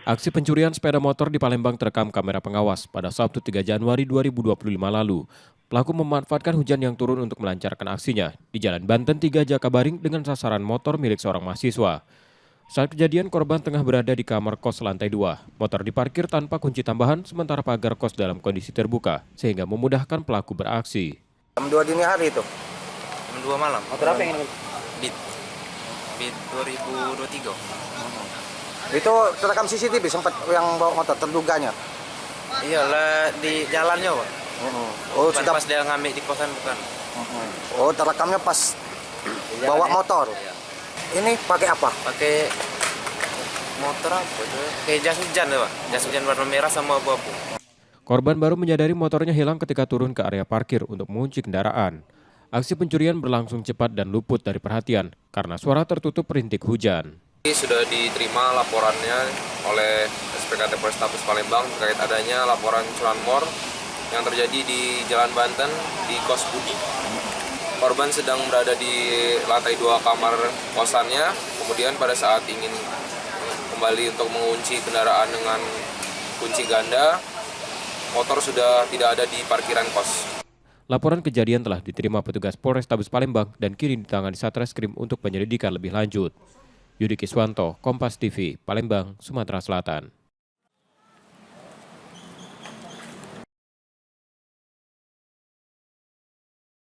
Aksi pencurian sepeda motor di Palembang terekam kamera pengawas pada Sabtu 3 Januari 2025 lalu. Pelaku memanfaatkan hujan yang turun untuk melancarkan aksinya di Jalan Banten 3 Jakabaring dengan sasaran motor milik seorang mahasiswa. Saat kejadian, korban tengah berada di kamar kos lantai 2. Motor diparkir tanpa kunci tambahan sementara pagar kos dalam kondisi terbuka sehingga memudahkan pelaku beraksi. Jam 2 dini hari itu. Jam 2 malam. Motor apa yang ini? Beat 2023. Itu terekam CCTV sempat yang bawa motor terduganya. Iyalah di jalannya, Pak. Oh, Bukan sudah pas dia ngambil di kosan, bukan. Oh, terekamnya pas bawa motor. Iya. Ini pakai apa? Pakai motor apa itu? Kayak jas hujan ya, Pak. Jas hujan warna merah sama abu-abu. Korban baru menyadari motornya hilang ketika turun ke area parkir untuk mengunci kendaraan. Aksi pencurian berlangsung cepat dan luput dari perhatian karena suara tertutup rintik hujan. Sudah diterima laporannya oleh SPKT Polrestabes Palembang terkait adanya laporan curanmor yang terjadi di Jalan Banten di Kos Budi. Korban sedang berada di lantai 2 kamar kosannya, kemudian pada saat ingin kembali untuk mengunci kendaraan dengan kunci ganda, motor sudah tidak ada di parkiran kos. Laporan kejadian telah diterima petugas Polrestabes Palembang dan kini ditangani Satreskrim untuk penyelidikan lebih lanjut. Yudi Kiswanto, Kompas TV, Palembang, Sumatera Selatan.